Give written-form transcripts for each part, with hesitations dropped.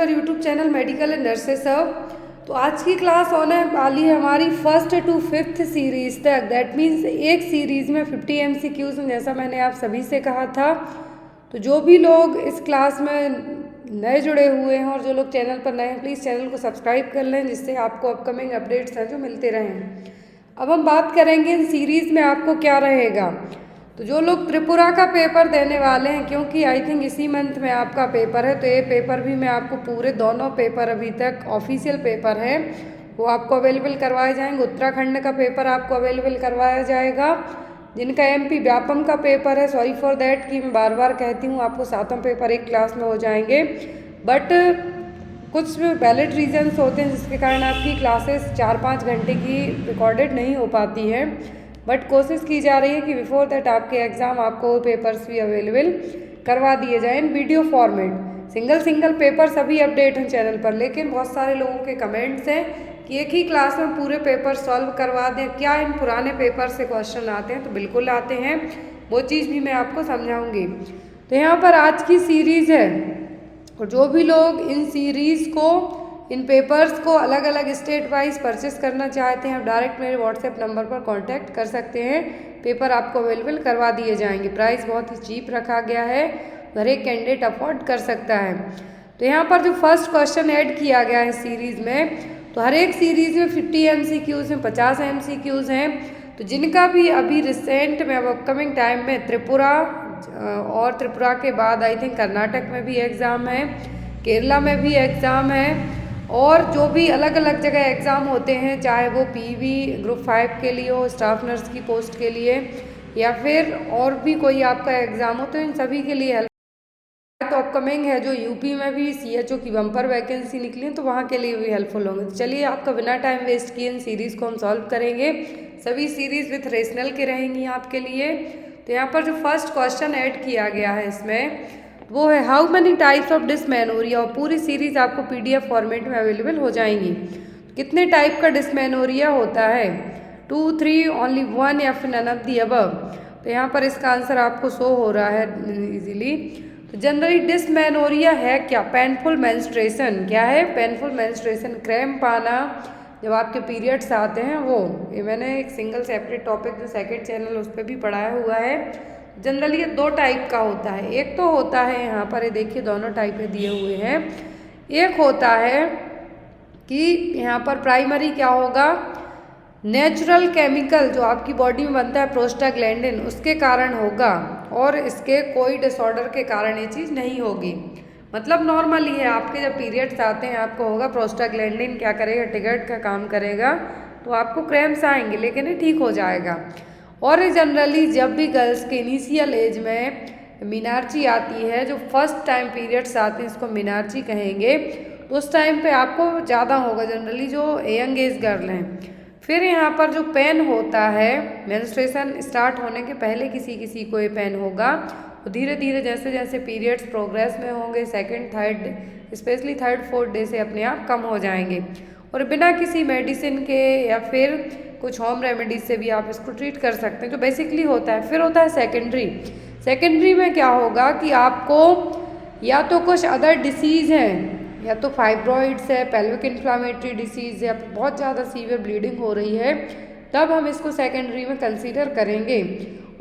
Your YouTube channel medical and nurses सब। तो आज की क्लास होने वाली है हमारी 1st to 5th सीरीज़ तक। दैट मीन्स एक सीरीज़ में 50 MCQs हैं, जैसा मैंने आप सभी से कहा था। तो जो भी लोग इस क्लास में नए जुड़े हुए हैं और जो लोग चैनल पर नए हैं, प्लीज़ चैनल को सब्सक्राइब कर लें, जिससे आपको अपकमिंग अपडेट्स हैं जो मिलते रहें। अब हम बात करेंगे इन सीरीज़ में आपको क्या रहेगा। तो जो लोग त्रिपुरा का पेपर देने वाले हैं, क्योंकि आई थिंक इसी मंथ में आपका पेपर है, तो ये पेपर भी मैं आपको पूरे दोनों पेपर अभी तक ऑफिशियल पेपर हैं वो आपको अवेलेबल करवाए जाएंगे। उत्तराखंड का पेपर आपको अवेलेबल करवाया जाएगा। जिनका MP व्यापम का पेपर है, सॉरी फॉर दैट कि मैं बार बार कहती हूँ, आपको सातों पेपर एक क्लास में हो जाएंगे, बट कुछ वैलिड रीजंस होते हैं जिसके कारण आपकी क्लासेस 4-5 घंटे की रिकॉर्डेड नहीं हो पाती है। बट कोशिश की जा रही है कि बिफोर दैट आपके एग्ज़ाम आपको पेपर्स भी अवेलेबल करवा दिए जाएँ इन वीडियो फॉर्मेट। सिंगल पेपर सभी अपडेट हैं चैनल पर, लेकिन बहुत सारे लोगों के कमेंट्स हैं कि एक ही क्लास में पूरे पेपर सॉल्व करवा दें। क्या इन पुराने पेपर से क्वेश्चन आते हैं? तो बिल्कुल आते हैं, वो चीज़ भी मैं आपको समझाऊँगी। तो यहाँ पर आज की सीरीज़ है, और जो भी लोग इन सीरीज़ को, इन पेपर्स को अलग अलग स्टेट वाइज परचेस करना चाहते हैं, आप डायरेक्ट मेरे व्हाट्सएप नंबर पर कांटेक्ट कर सकते हैं। पेपर आपको अवेलेबल करवा दिए जाएंगे। प्राइस बहुत ही चीप रखा गया है, हर एक कैंडिडेट अफोर्ड कर सकता है। तो यहाँ पर जो फर्स्ट क्वेश्चन ऐड किया गया है सीरीज़ में, तो हर एक सीरीज़ में 50 MCQs हैं, 50 MCQs हैं। तो जिनका भी अभी रिसेंट में अब अपकमिंग टाइम में त्रिपुरा और त्रिपुरा के बाद आई थिंक कर्नाटक में भी एग्ज़ाम है, केरला में भी एग्ज़ाम है, और जो भी अलग अलग जगह एग्ज़ाम होते हैं, चाहे वो PV ग्रुप 5 के लिए हो, स्टाफ नर्स की पोस्ट के लिए, या फिर और भी कोई आपका एग्ज़ाम हो, तो इन सभी के लिए हेल्प तो अपकमिंग है। जो यूपी में भी CHO की बम्पर वैकेंसी निकली है, तो वहाँ के लिए भी हेल्पफुल होंगे। तो चलिए आपका बिना टाइम वेस्ट किए इन सीरीज़ को हम सॉल्व करेंगे। सभी सीरीज़ विथ रेशनल के रहेंगी आपके लिए। तो यहाँ पर जो फर्स्ट क्वेश्चन ऐड किया गया है इसमें, वो है how many types of dysmenorrhoea, और पूरी सीरीज़ आपको PDF फॉर्मेट में अवेलेबल हो जाएंगी। कितने टाइप का डिस्मेनोरिया होता है? 2, 3, ओनली 1, या फिर नन ऑफ दी अबव? तो यहाँ पर इसका आंसर आपको शो हो रहा है इजीली। तो जनरली डिस्मेनोरिया है क्या? Painful menstruation. क्या है? पेनफुल मेंस्ट्रुएशन, क्रैम्प आना जब आपके पीरियड्स आते हैं वो। ये मैंने एक सिंगल सेपरेट टॉपिक जो सेकंड चैनल उस पर भी पढ़ाया हुआ है। जनरली ये 2 टाइप का होता है। एक तो होता है, यहाँ पर ये देखिए दोनों टाइप में दिए हुए हैं। एक होता है कि यहाँ पर प्राइमरी क्या होगा, नेचुरल केमिकल जो आपकी बॉडी में बनता है प्रोस्टाग्लैंडिन, उसके कारण होगा, और इसके कोई डिसऑर्डर के कारण ये चीज़ नहीं होगी। मतलब नॉर्मल ही है, आपके जब पीरियड्स आते हैं आपको होगा, प्रोस्टाग्लैंडिन क्या करेगा, ट्रिगर्ड का काम करेगा, तो आपको क्रैम्प्स आएंगे, लेकिन ये ठीक हो जाएगा। और जनरली जब भी गर्ल्स के इनिशियल एज में मीनार्ची आती है, जो फर्स्ट टाइम पीरियड्स आते हैं, इसको मीनार्ची कहेंगे, तो उस टाइम पे आपको ज़्यादा होगा, जनरली जो यंग एज गर्ल हैं। फिर यहाँ पर जो पेन होता है, मेंस्ट्रुएशन स्टार्ट होने के पहले किसी किसी को ये पेन होगा, तो धीरे धीरे जैसे जैसे पीरियड्स प्रोग्रेस में होंगे, second, third, specially third, fourth day से अपने आप कम हो जाएंगे, और बिना किसी मेडिसिन के या फिर कुछ होम रेमेडीज से भी आप इसको ट्रीट कर सकते हैं, जो बेसिकली होता है। फिर होता है सेकेंडरी में क्या होगा कि आपको या तो कुछ अदर डिसीज़ हैं, या तो फाइब्रॉइड्स है, पेल्विक इन्फ्लामेटरी डिसीज़ है, या बहुत ज़्यादा सीवियर ब्लीडिंग हो रही है, तब हम इसको सेकेंडरी में कंसीडर करेंगे।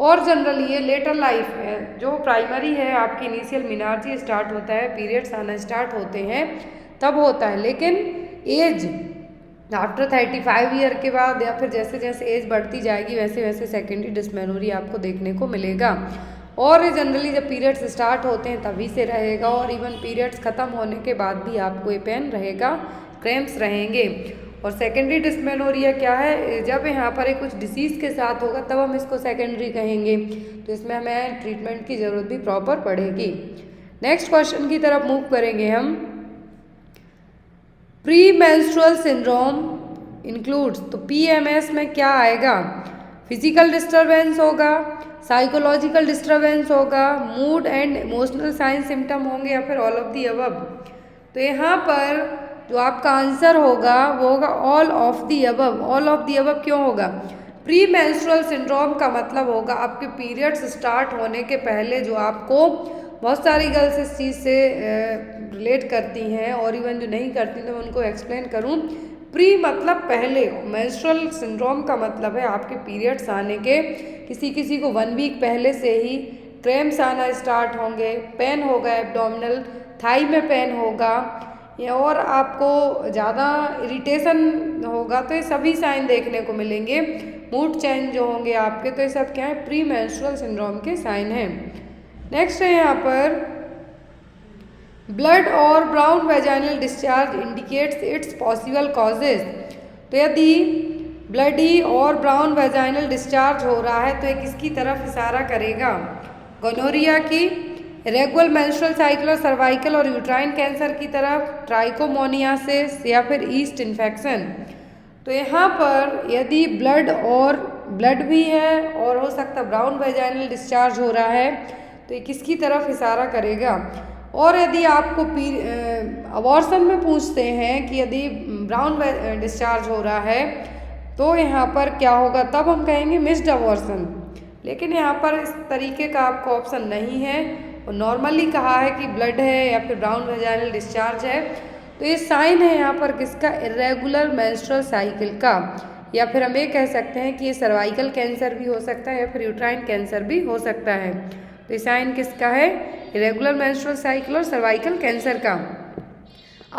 और जनरली ये लेटर लाइफ में, जो प्राइमरी है आपकी इनिशियल मीनार्ची स्टार्ट होता है, पीरियड्स आना स्टार्ट होते हैं, तब होता है। लेकिन एज आफ्टर 35 ईयर के बाद, या फिर जैसे जैसे एज बढ़ती जाएगी, वैसे वैसे सेकेंडरी डिस्मेनोरिया आपको देखने को मिलेगा। और जनरली जब पीरियड्स स्टार्ट होते हैं तभी से रहेगा, और इवन पीरियड्स ख़त्म होने के बाद भी आपको ये पेन रहेगा, क्रैम्प्स रहेंगे। और सेकेंडरी डिस्मेनोरिया क्या है, जब यहाँ पर एक कुछ डिसीज़ के साथ होगा, तब हम इसको सेकेंडरी कहेंगे। तो इसमें हमें ट्रीटमेंट की ज़रूरत भी प्रॉपर पड़ेगी। नेक्स्ट क्वेश्चन की तरफ मूव करेंगे हम। प्री मेंस्ट्रुअल सिंड्रोम इंक्लूड्स, तो PMS में क्या आएगा? फिजिकल डिस्टर्बेंस होगा, साइकोलॉजिकल डिस्टर्बेंस होगा, mood and emotional sign symptom होंगे, या फिर ऑल ऑफ दी अबव? तो यहाँ पर जो आपका आंसर होगा वो होगा all of the above. All of the above क्यों होगा? प्री मेंस्ट्रुअल सिंड्रोम का मतलब होगा आपके पीरियड्स स्टार्ट होने के पहले जो आपको, बहुत सारी गर्ल्स इस चीज़ से रिलेट करती हैं, और इवन जो नहीं करती तो मैं उनको एक्सप्लेन करूँ। प्री मतलब पहले, मेंस्ट्रुअल सिंड्रोम का मतलब है आपके पीरियड्स आने के किसी किसी को 1 वीक पहले से ही क्रैम्प्स आना स्टार्ट होंगे, पेन होगा एब्डोमिनल, थाई में पेन होगा, और आपको ज़्यादा इरिटेशन होगा, तो ये सभी साइन देखने को मिलेंगे। मूड चेंज जो होंगे आपके, तो ये सब क्या है, प्री मेंस्ट्रुअल सिंड्रोम के साइन हैं। नेक्स्ट है यहाँ पर ब्लड और brown vaginal discharge indicates it's possible causes. तो यदि ब्लडी और ब्राउन वेजाइनल डिस्चार्ज हो रहा है तो ये किसकी तरफ इशारा करेगा, गोनोरिया की, रेगुलर मेंस्ट्रुअल साइकिल और सर्वाइकल और यूट्राइन कैंसर की तरफ, ट्राइकोमोनियासिस या फिर ईस्ट इन्फेक्शन। तो यहाँ पर यदि ब्लड भी है और हो सकता है ब्राउन वेजाइनल डिस्चार्ज हो रहा है तो ये किसकी तरफ इशारा करेगा। और यदि आपको अबॉर्शन में पूछते हैं कि यदि ब्राउन डिस्चार्ज हो रहा है तो यहाँ पर क्या होगा, तब हम कहेंगे मिस्ड अबॉर्शन। लेकिन यहाँ पर इस तरीके का आपको ऑप्शन नहीं है, और नॉर्मली कहा है कि ब्लड है या फिर ब्राउन वेजाइनल डिस्चार्ज है। तो ये साइन है यहाँ पर किसका, इरेगुलर मेंस्ट्रुअल साइकिल का, या फिर हम ये कह सकते हैं कि ये सर्वाइकल कैंसर भी हो सकता है या फिर यूट्राइन कैंसर भी हो सकता है। तो ये साइन किसका है, इरेगुलर मेंस्ट्रुअल साइकिल और सर्वाइकल कैंसर का।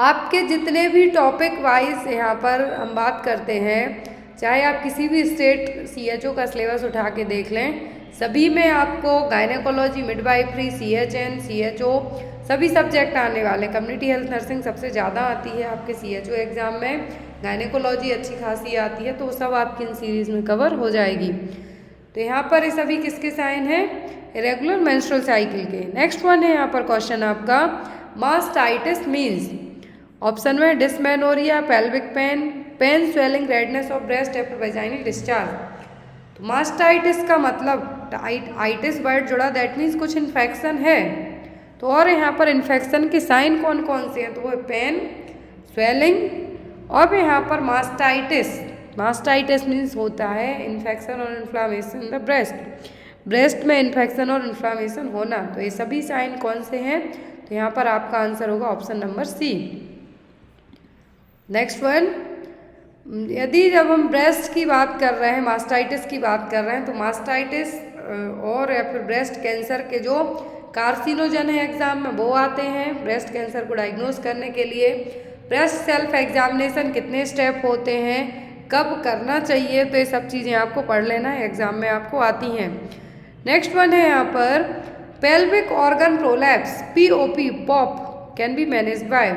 आपके जितने भी टॉपिक वाइज यहाँ पर हम बात करते हैं, चाहे आप किसी भी स्टेट CHO का सिलेबस उठा के देख लें, सभी में आपको गायनेकोलॉजी, मिडवाइफरी, CHN, CHO सभी सब्जेक्ट आने वाले। कम्युनिटी हेल्थ नर्सिंग सबसे ज़्यादा आती है आपके CHO एग्ज़ाम में, गायनेकोलॉजी अच्छी खासी आती है, तो वो सब आपकी इन सीरीज़ में कवर हो जाएगी। तो यहाँ पर ये सभी किसके साइन हैं, इरेगुलर मेंस्ट्रुअल साइकिल के। नेक्स्ट वन है यहाँ पर क्वेश्चन आपका, मास्टाइटिस मीन्स, ऑप्शन में dysmenorrhoea, pelvic pain, swelling, redness of breast या फिर वेजाइनल डिस्चार्ज। तो मास्टाइटिस का मतलब आइटिस वर्ड जुड़ा, दैट मीन्स कुछ इन्फेक्शन है। तो और यहाँ पर इन्फेक्शन के साइन कौन कौन से हैं, तो वो है पेन, स्वेलिंग और यहाँ पर मास्टाइटिस। मास्टाइटिस मीन्स होता है इन्फेक्शन और इन्फ्लामेशन इन द ब्रेस्ट में इन्फेक्शन और इन्फ्लामेशन होना। तो ये सभी साइन कौन से हैं, तो यहाँ पर आपका आंसर होगा option number C। Next one, यदि जब हम ब्रेस्ट की बात कर रहे हैं, मास्टाइटिस की बात कर रहे हैं, तो मास्टाइटिस और या फिर ब्रेस्ट कैंसर के जो कार्सिनोजन है एग्जाम में वो आते हैं ब्रेस्ट कैंसर को डायग्नोज करने के लिए। ब्रेस्ट सेल्फ एग्जामिनेशन कितने स्टेप होते हैं, कब करना चाहिए, तो ये सब चीज़ें आपको पढ़ लेना है, एग्जाम में आपको आती हैं। नेक्स्ट वन है यहाँ पर pelvic organ prolapse, POP, pop can be manage by.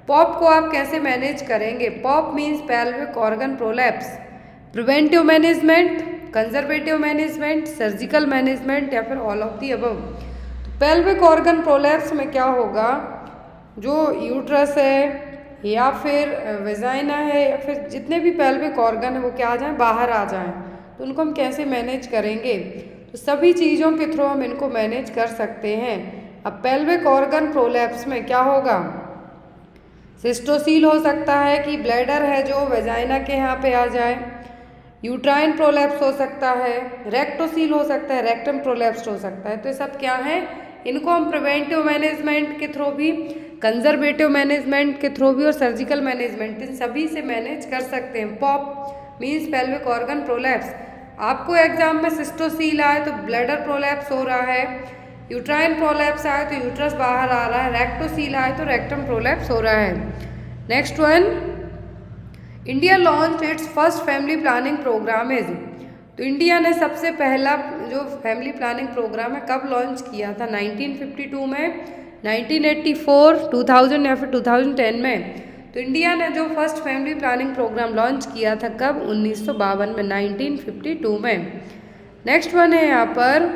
Pop को आप कैसे मैनेज करेंगे, pop means pelvic organ prolapse, preventive management, conservative management, surgical management या फिर all of the above. Pelvic organ prolapse में क्या होगा, जो यूट्रस है या फिर वेजाइना है या फिर जितने भी पेल्विक ऑर्गन है वो क्या आ जाएं, बाहर आ जाएं, तो उनको हम कैसे मैनेज करेंगे, तो सभी चीज़ों के थ्रू हम इनको मैनेज कर सकते हैं। अब पेल्विक ऑर्गन प्रोलैप्स में क्या होगा, सिस्टोसील हो सकता है कि ब्लैडर है जो वेजाइना के यहाँ पे आ जाए, यूट्राइन प्रोलैप्स हो सकता है, रेक्टोसील हो सकता है, रेक्टम प्रोलैप्स हो सकता है। तो ये सब क्या है, इनको हम प्रिवेंटिव मैनेजमेंट के थ्रू भी, कंजर्वेटिव मैनेजमेंट के थ्रू भी और सर्जिकल मैनेजमेंट, इन सभी से मैनेज कर सकते हैं। Pop means pelvic organ prolapse. आपको एग्जाम में सिस्टोसील आए तो ब्लैडर प्रोलैप्स हो रहा है, यूट्राइन प्रोलैप्स आए तो यूट्रस बाहर आ रहा है, रेक्टोसील आए तो रेक्टम प्रोलैप्स हो रहा है। Next one, India launch its first family planning programme is. तो इंडिया ने सबसे पहला जो फैमिली प्लानिंग प्रोग्राम है कब लॉन्च किया था, 1952 में, 1984, 2000 या फिर 2010 में। तो इंडिया ने जो first family planning programme launch किया था कब, 1952 में, 1952 में। नेक्स्ट वन है यहाँ पर,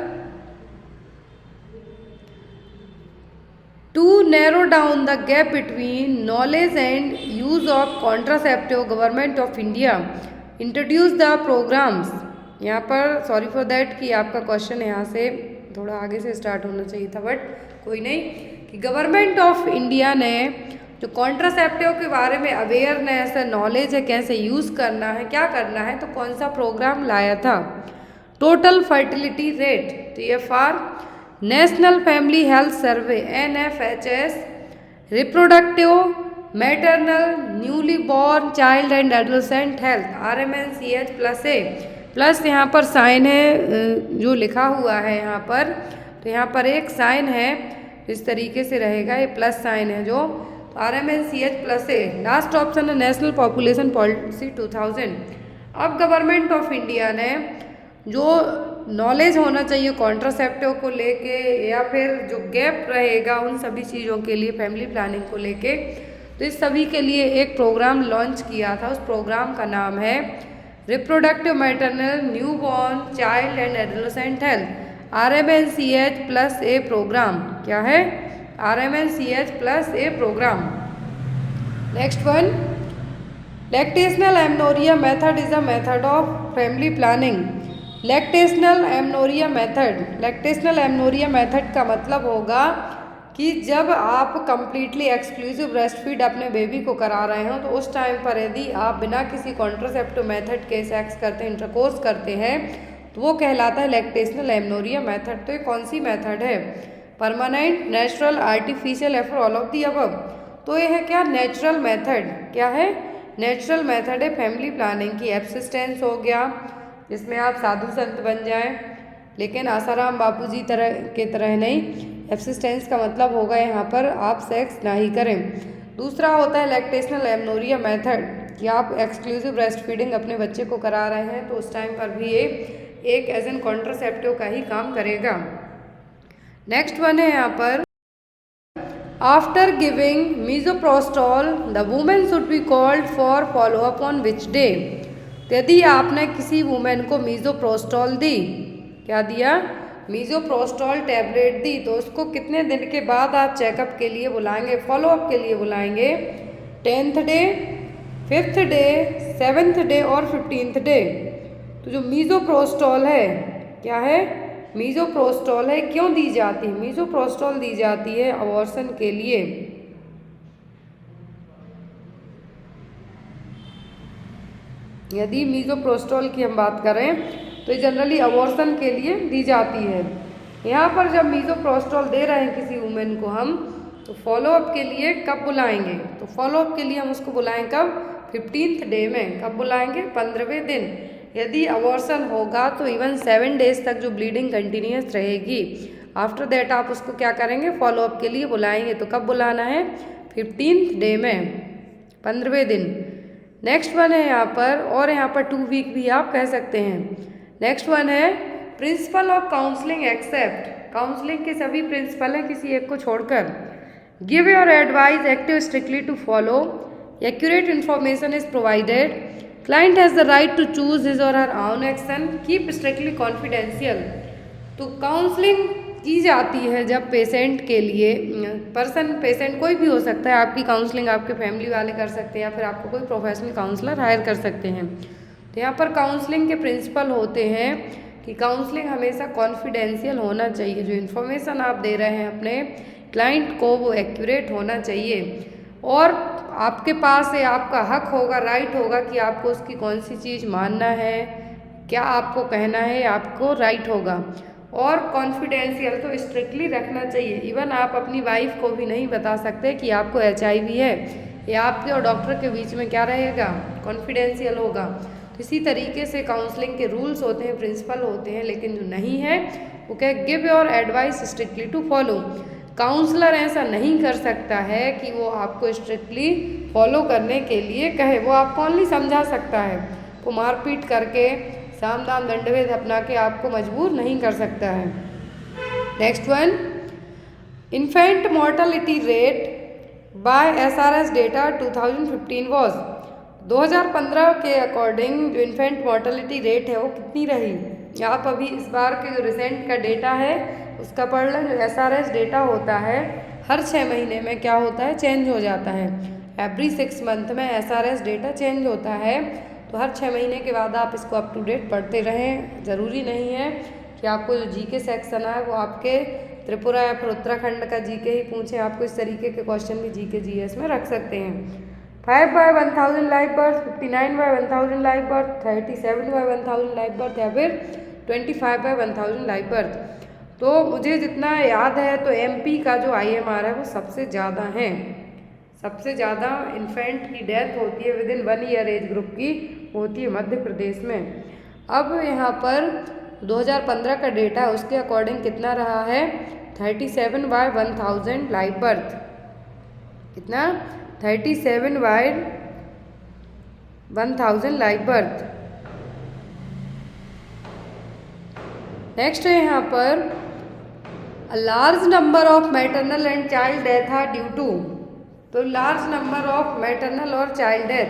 to narrow down the gap between knowledge and use of contraceptive, government of India introduce the programmes. यहाँ पर सॉरी फॉर दैट कि आपका क्वेश्चन यहाँ से थोड़ा आगे से स्टार्ट होना चाहिए था, बट कोई नहीं, कि गवर्नमेंट ऑफ इंडिया ने जो कॉन्ट्रासेप्टिव के बारे में अवेयरनेस है, नॉलेज है, कैसे यूज़ करना है, क्या करना है, तो कौन सा प्रोग्राम लाया था, total fertility rate, TFR, national family health survey, NFHS, reproductive, maternal, newly born child and adolescent health, RMNCH plus A plus यहाँ पर साइन है जो लिखा हुआ है यहाँ पर, तो यहाँ पर एक साइन है इस तरीके से रहेगा, ये प्लस साइन है जो, तो RMNCH प्लस ए। लास्ट ऑप्शन है नेशनल पॉपुलेशन पॉलिसी 2000। अब गवर्नमेंट ऑफ इंडिया ने जो नॉलेज होना चाहिए कॉन्ट्रासेप्टिव को लेके या फिर जो गैप रहेगा उन सभी चीज़ों के लिए फैमिली प्लानिंग को लेके, तो इस सभी के लिए एक प्रोग्राम लॉन्च किया था। उस प्रोग्राम का नाम है reproductive maternal new born child and adolescent health, RMNCH plus A programme. क्या है? RMNCH plus A programme. Next one, lactational amenorrhoea method is a method of family planning. Lactational amenorrhoea method, lactational amenorrhoea method का मतलब होगा कि जब आप completely exclusive breast feed अपने baby को करा रहे हो तो उस टाइम पर यदि आप बिना किसी कॉन्ट्रासेप्टिव मेथड के सेक्स करते हैं, इंटरकोर्स करते हैं, तो वो कहलाता है लैक्टेशनल एमनोरिया मेथड। तो ये कौन सी मेथड है? परमानेंट, नेचुरल, आर्टिफिशियल या फिर ऑल ऑफ दी अबव? तो ये है क्या? Natural method. क्या है? नेचुरल मेथड है फैमिली प्लानिंग की। एब्सिस्टेंस हो गया जिसमें आप साधु संत बन जाएं, लेकिन आसाराम बापूजी के तरह नहीं। एब्सिस्टेंस का मतलब होगा यहाँ पर आप सेक्स ना ही करें। दूसरा होता है लैक्टेशनल एमनोरिया मेथड कि आप एक्सक्लूसिव ब्रेस्ट फीडिंग अपने बच्चे को करा रहे हैं, तो उस टाइम पर भी ये एक एज एन कॉन्ट्रासेप्टिव का ही काम करेगा। नेक्स्ट वन है यहाँ पर, after giving misoprostol the women should be called for follow up on which day. यदि आपने किसी वुमेन को मीजोप्रोस्टॉल दी, क्या दिया? मीजोप्रोस्टॉल टैबलेट दी, तो उसको कितने दिन के बाद आप चेकअप के लिए बुलाएंगे, फॉलोअप के लिए बुलाएंगे? 10th day, 5th day, 7th day और 15th डे। तो जो मीजोप्रोस्टॉल है, क्या है? मीजोप्रोस्टॉल है, क्यों दी जाती है? मीजोप्रोस्टॉल दी जाती है अबॉर्शन के लिए। यदि मीजोप्रोस्टॉल की हम बात करें तो ये जनरली अबॉर्शन के लिए दी जाती है। यहाँ पर जब मीजोप्रोस्टॉल दे रहे हैं किसी वुमेन को हम, तो फॉलोअप के लिए कब बुलाएंगे? तो फॉलोअप के लिए हम उसको बुलाएं कब? 15th डे में। कब बुलाएंगे? 15वें दिन। यदि अबॉर्शन होगा तो इवन 7 डेज तक जो ब्लीडिंग कंटिन्यूस रहेगी, आफ्टर दैट आप उसको क्या करेंगे? फॉलोअप के लिए बुलाएंगे। तो कब बुलाना है? 15th डे में, 15वें दिन। नेक्स्ट वन है यहाँ पर, और यहाँ पर 2 वीक भी आप कह सकते हैं। नेक्स्ट वन है principle of counselling except. Counselling के सभी प्रिंसिपल हैं किसी एक को छोड़कर। Give your advice active strictly to follow, accurate information is provided, client has the right to choose his और her own action, keep strictly confidential. तो काउंसलिंग की जाती है जब पेशेंट के लिए, पेशेंट कोई भी हो सकता है, आपकी काउंसलिंग आपके फैमिली वाले कर सकते हैं या फिर आपको कोई प्रोफेशनल काउंसलर हायर कर सकते हैं। तो यहाँ पर काउंसलिंग के प्रिंसिपल होते हैं कि काउंसलिंग हमेशा कॉन्फिडेंशियल होना चाहिए। जो इन्फॉर्मेशन आप दे रहे हैं अपने क्लाइंट को वो एक्यूरेट होना चाहिए, और आपके पास है, आपका हक होगा, राइट होगा कि आपको उसकी कौन सी चीज़ मानना है, क्या आपको कहना है, आपको राइट होगा। और कॉन्फिडेंशियल तो स्ट्रिक्टली रखना चाहिए। इवन आप अपनी वाइफ को भी नहीं बता सकते कि आपको HIV है, या आपके और डॉक्टर के बीच में क्या रहेगा? कॉन्फिडेंशियल होगा। तो इसी तरीके से काउंसलिंग के रूल्स होते हैं, प्रिंसिपल होते हैं, लेकिन जो नहीं है वो क्या? Give your advice strictly to follow. Counsellor ऐसा नहीं कर सकता है कि वो आपको स्ट्रिक्टली फॉलो करने के लिए कहे, वो आपको ओनली समझा सकता है। वो मारपीट करके, साम दाम दंडभेद अपना के आपको मजबूर नहीं कर सकता है। Next one, infant mortality rate by SRS data 2015 was. 2015 के अकॉर्डिंग जो इन्फेंट मोर्टेलिटी रेट है वो कितनी रही? आप अभी इस बार के जो रिसेंट का डेटा है उसका पढ़ लें। जो SRS डेटा होता है हर 6 महीने में क्या होता है? चेंज हो जाता है। एवरी 6 मंथ में SRS डेटा चेंज होता है, तो हर 6 महीने के बाद आप इसको अप टू डेट पढ़ते रहें। ज़रूरी नहीं है कि आपको जो GK सेक्शन है वो आपके त्रिपुरा या फिर उत्तराखंड का GK ही पूछे, आपको इस तरीके के क्वेश्चन भी GK GS में रख सकते हैं। 5 by 1000 live birth, 59 by 1000 live birth, 37 by 1000 live birth या फिर 25 बाय 1000 लाइव बर्थ। तो मुझे जितना याद है तो एमपी का जो आईएमआर है वो सबसे ज़्यादा है, सबसे ज़्यादा इन्फेंट की डेथ होती है with in 1 year age group की होती है मध्य प्रदेश में। अब यहाँ पर 2015 का डेटा है, उसके अकॉर्डिंग कितना रहा है 37/1000 लाइव बर्थ, कितना 37/1000 लाइव बर्थ। नेक्स्ट है यहाँ पर large number of maternal and child death are due to, तो लार्ज नंबर ऑफ मैटरनल और चाइल्ड डेथ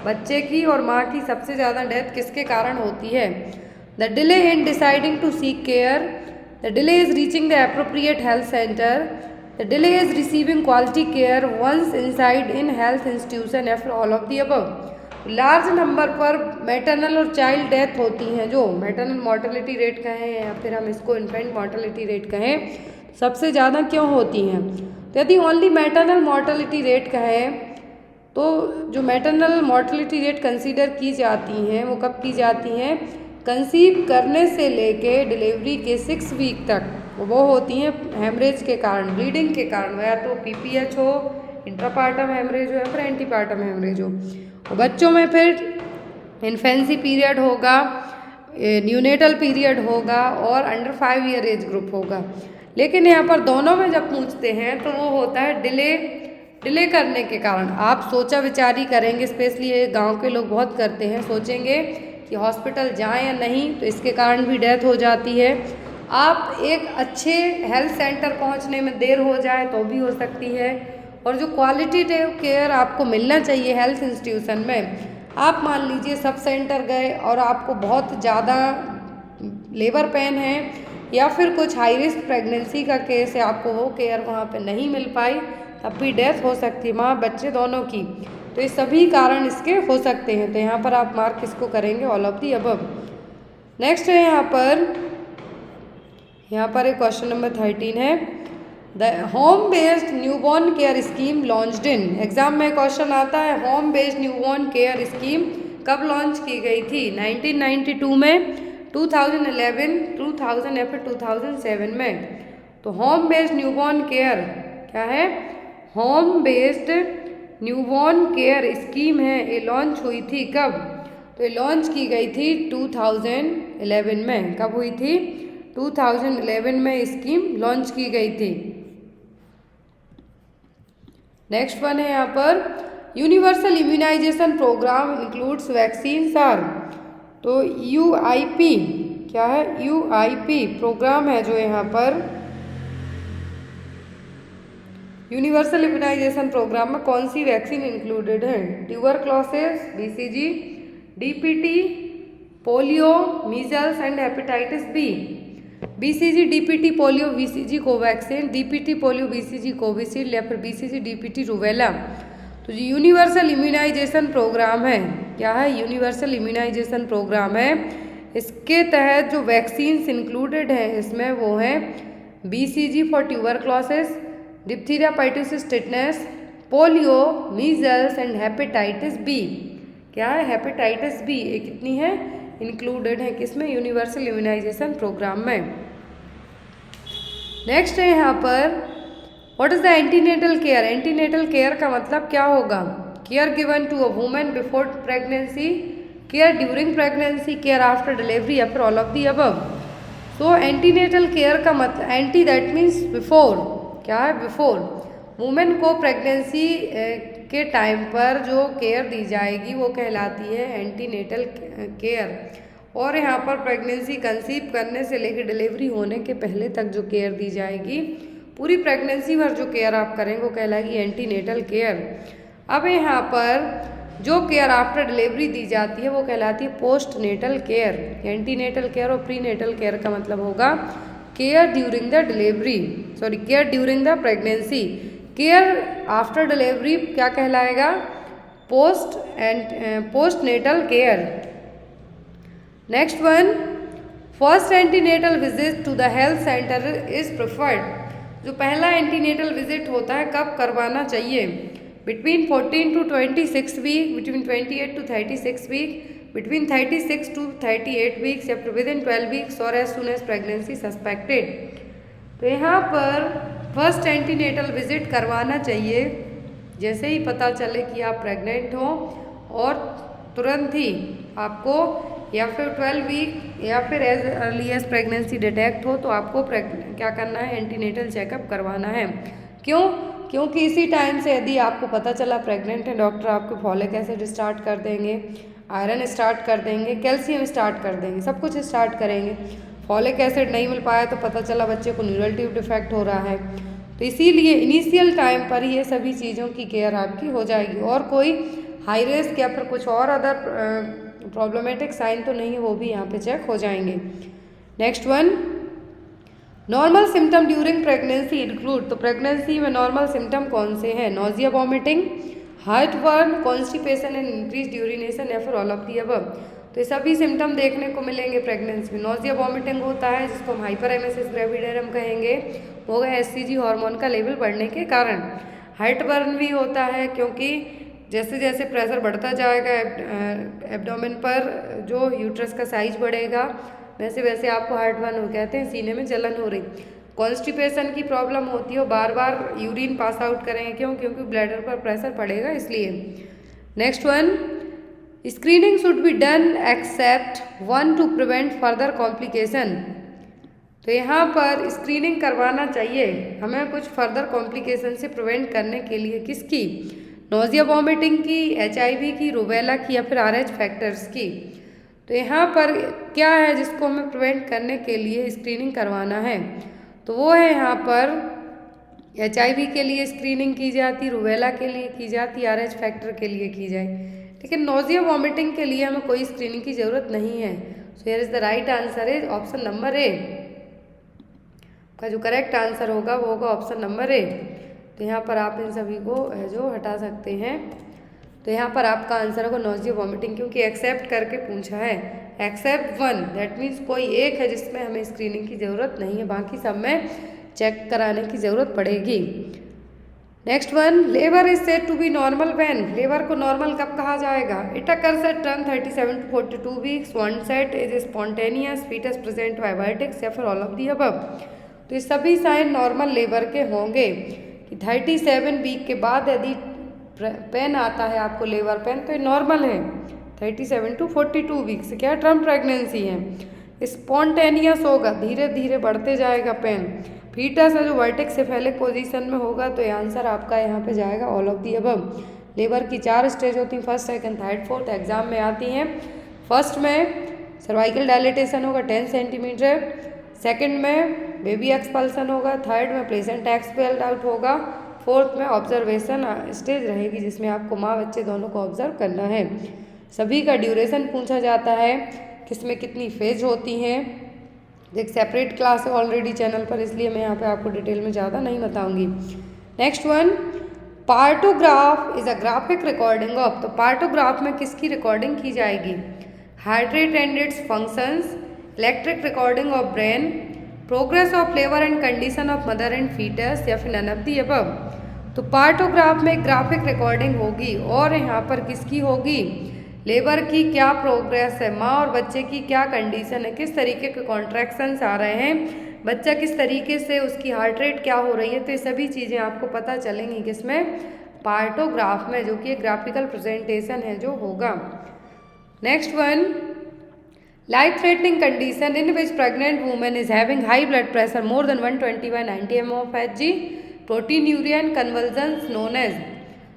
बच्चे की और माँ की सबसे ज़्यादा डेथ किसके कारण होती है। The delay in deciding to seek care, the delay is reaching the appropriate health centre, the delay is receiving quality care once inside in health institution या फिर all of the above. Large number पर maternal और child death होती हैं, जो maternal mortality rate कहें या फिर हम इसको इन्फेंट मॉर्टेलिटी रेट कहें, सबसे ज़्यादा क्यों होती हैं। तो यदि ओनली मैटरनल मॉर्टेलिटी रेट कहें तो जो मैटरनल मॉर्टेलिटी रेट कंसीडर की जाती हैं वो कब की जाती हैं, कंसीव करने से लेके डिलीवरी के 6 वीक तक वो होती हैं हेमरेज के कारण, ब्लीडिंग के कारण, या तो पीपीएच हो, इंट्रापार्टम हेमरेज हो या फिर एंटीपार्टम हेमरेज हो। बच्चों में फिर इन्फेंसी पीरियड होगा, न्यूनेटल पीरियड होगा और अंडर 5 ईयर एज ग्रुप होगा। लेकिन यहाँ पर दोनों में जब पूछते हैं तो वो होता है डिले करने के कारण। आप सोचा विचारी करेंगे, स्पेशली ये गांव के लोग बहुत करते हैं, सोचेंगे कि हॉस्पिटल जाएं या नहीं, तो इसके कारण भी डेथ हो जाती है। आप एक अच्छे हेल्थ सेंटर पहुंचने में देर हो जाए तो भी हो सकती है, और जो क्वालिटेटिव केयर आपको मिलना चाहिए हेल्थ इंस्टीट्यूशन में, आप मान लीजिए सब सेंटर गए और आपको बहुत ज़्यादा लेबर पेन है या फिर कुछ हाई रिस्क प्रेगनेंसी का केस है, आपको वो केयर वहाँ पे नहीं मिल पाई, तब भी डेथ हो सकती है माँ बच्चे दोनों की। तो ये सभी कारण इसके हो सकते हैं, तो यहाँ पर आप मार्क किसको करेंगे, all of the above. Next है यहाँ पर एक क्वेश्चन नंबर 13 है, the home based newborn care scheme launched in. Exam में क्वेश्चन आता है home based newborn care scheme कब लॉन्च की गई थी, 1992 में, 2011, 2000 या फिर 2007 में। तो होम बेस्ड न्यूबॉर्न केयर क्या है, home based newborn care scheme है, ये लॉन्च हुई थी कब, तो ये लॉन्च की गई थी 2011 में। कब हुई थी, 2011 में स्कीम लॉन्च की गई थी। नेक्स्ट वन है यहाँ पर universal immunisation programme includes vaccine are, तो यूआईपी क्या है, यूआईपी प्रोग्राम है जो यहाँ पर यूनिवर्सल इम्यूनाइजेशन प्रोग्राम में कौन सी वैक्सीन इंक्लूडेड है, tuberculosis, BCG, DPT, polio, measles and hepatitis B. BCG, DPT, polio, BCG Covaxin, DPT, polio, BCG Covishield या फिर बीसीजी, डीपीटी, रूबेला। तो जो यूनिवर्सल इम्यूनाइजेशन प्रोग्राम है, क्या है, यूनिवर्सल इम्यूनाइजेशन प्रोग्राम है, इसके तहत जो वैक्सीन्स इंक्लूडेड हैं इसमें वो हैं BCG for tuberculosis, diphtheria, pertussis, tetanus, polio, measles and hepatitis B. क्या है, हेपेटाइटिस बी, ये कितनी है, इंक्लूडेड है किसमें, यूनिवर्सल इम्यूनाइजेशन प्रोग्राम में। नेक्स्ट है यहाँ पर what is the antenatal care. Antenatal care का मतलब क्या होगा, care given to a women before pregnancy, care during pregnancy, care after delivery या फिर ऑल ऑफ दी अबव। तो एंटीनेटल केयर का मतलब, एंटी दैट मीन्स बिफोर, क्या है, बिफोर। वुमेन को प्रेगनेंसी के टाइम पर जो केयर दी जाएगी वो कहलाती है एंटीनेटल केयर, और यहाँ पर प्रेगनेंसी कंसीव करने से लेकर डिलीवरी होने के पहले तक जो केयर दी जाएगी, पूरी प्रेगनेंसी भर जो केयर आप करेंगे वो कहलाएगी एंटीनेटल केयर। अब यहाँ पर जो केयर आफ्टर डिलीवरी दी जाती है वो कहलाती है postnatal care. Antenatal care और प्री नेटल केयर का मतलब होगा care during the delivery, sorry care during the pregnancy. Care after delivery क्या कहलाएगा, postnatal care. Next one, first antenatal visit to the health centre is preferred. जो पहला antenatal visit होता है कब करवाना चाहिए, between 14 to 26 week, between 28 to 36 week, between 36 to 38 weeks या फिर विद इन 12 वीक्स और as soon as pregnancy suspected. तो यहाँ पर फर्स्ट एंटीनेटल विजिट करवाना चाहिए जैसे ही पता चले कि आप प्रेग्नेंट हो, और तुरंत ही आपको या फिर 12 वीक या फिर as early as pregnancy detect हो तो आपको क्या करना है, एंटीनेटल चेकअप करवाना है। क्यों? क्योंकि इसी टाइम से यदि आपको पता चला प्रेग्नेंट है, डॉक्टर आपको फॉलिक एसिड स्टार्ट कर देंगे, आयरन स्टार्ट कर देंगे, कैल्शियम स्टार्ट कर देंगे, सब कुछ स्टार्ट करेंगे। फॉलिक एसिड नहीं मिल पाया तो पता चला बच्चे को न्यूरल ट्यूब डिफेक्ट हो रहा है, तो इसीलिए इनिशियल टाइम पर ये सभी चीज़ों की केयर आपकी हो जाएगी। और कोई हाई रिस्क या फिर कुछ और अदर प्रॉब्लमेटिक साइन तो नहीं है, वो भी यहाँ पे चेक हो जाएंगे। Next one, normal symptom during pregnancy include. तो प्रेगनेंसी में नॉर्मल सिम्टम कौन से हैं? Nausea, vomiting, heart burn, constipation and increase urination या फिर ऑल ऑफ दी अबव। तो ये सभी सिम्टम देखने को मिलेंगे प्रेगनेंसी में। नोजिया वॉमिटिंग होता है जिसको हम हाइपरेमेसिस ग्रेविडेरम कहेंगे, होगा एससीजी हार्मोन का लेवल बढ़ने के कारण। हार्ट बर्न भी होता है क्योंकि जैसे जैसे प्रेशर बढ़ता जाएगा एब्डोमेन पर, जो यूट्रस का साइज बढ़ेगा वैसे वैसे आपको हार्ट बर्न हो, कहते हैं सीने में जलन हो रही। कॉन्स्टिपेशन की प्रॉब्लम होती है, बार बार यूरिन पास आउट करेंगे, क्यों? क्योंकि ब्लैडर पर प्रेशर पड़ेगा इसलिए। Next one, screening should be done except 1 to prevent further complication. तो यहाँ पर स्क्रीनिंग करवाना चाहिए हमें कुछ फर्दर कॉम्प्लिकेशन से प्रिवेंट करने के लिए। किसकी? नोजिया वॉमिटिंग की, HIV की, रूबेला की या फिर RH फैक्टर्स की। तो यहाँ पर क्या है जिसको हमें प्रिवेंट करने के लिए स्क्रीनिंग करवाना है? तो वो है यहाँ पर HIV के लिए स्क्रीनिंग की जाती, रूबेला के लिए की जाती, RH फैक्टर के लिए की जाए, लेकिन नोजिया वॉमिटिंग के लिए हमें कोई स्क्रीनिंग की ज़रूरत नहीं है। So here is the right answer is option number A. का जो करेक्ट आंसर होगा वो होगा ऑप्शन नंबर ए। तो यहाँ पर आप इन सभी को जो हटा सकते हैं। तो यहाँ पर आपका आंसर होगा नोजिया वॉमिटिंग, क्योंकि एक्सेप्ट करके पूछा है, एक्सेप्ट 1, दैट मीन्स कोई एक है जिसमें हमें स्क्रीनिंग की ज़रूरत नहीं है, बाकी सब में चेक कराने की ज़रूरत पड़ेगी। Next one, labour is said to be normal when. Labour को नॉर्मल कब कहा जाएगा? It occurs at term 37 to 42 weeks, onset is spontaneous, foetus present by vertex या फिर ऑल ऑफ दी अबव। तो ये सभी साइन नॉर्मल लेबर के होंगे कि 37 वीक के बाद यदि पेन आता है आपको, लेबर पेन, तो ये नॉर्मल है। 37 to 42 वीक्स क्या टर्म प्रेगनेंसी है। स्पॉन्टेनियस होगा, धीरे धीरे बढ़ते जाएगा पेन। फीटस है जो वर्टेक्स सेफेलिक पोजीशन में होगा, तो ये आंसर आपका यहाँ पे जाएगा all of the above. Labour की 4 स्टेज होती हैं, first, second, third, fourth, exam में आती हैं। फर्स्ट में सर्वाइकल डायलिटेशन होगा 10 सेंटीमीटर, सेकंड में बेबी एक्सपल्सन होगा, थर्ड में प्लेसेंटा एक्सपेल्ड आउट होगा, फोर्थ में ऑब्जर्वेशन स्टेज रहेगी जिसमें आपको माँ बच्चे दोनों को ऑब्जर्व करना है। सभी का ड्यूरेशन पूछा जाता है, किसमें कितनी फेज होती हैं। एक सेपरेट क्लास है ऑलरेडी चैनल पर, इसलिए मैं यहाँ पे आपको डिटेल में ज़्यादा नहीं बताऊंगी। Next one, partograph is a graphic recording of. तो पार्टोग्राफ में किसकी रिकॉर्डिंग की जाएगी? Heart rate and its functions, electric recording of brain, progress of labour and condition of mother and foetus या फिर नन ऑफ दी अबव। तो partograph में graphic recording होगी, और यहाँ पर किसकी होगी? लेबर की क्या प्रोग्रेस है, माँ और बच्चे की क्या कंडीशन है, किस तरीके के कॉन्ट्रैक्शंस आ रहे हैं, बच्चा किस तरीके से, उसकी हार्ट रेट क्या हो रही है। तो ये सभी चीज़ें आपको पता चलेंगी किसमें? पार्टोग्राफ में, जो कि एक ग्राफिकल प्रेजेंटेशन है जो होगा। Next one, life threatening condition in which pregnant women is having high blood pressure more than 120/90 mm of Hg, proteinuria and convulsions known as.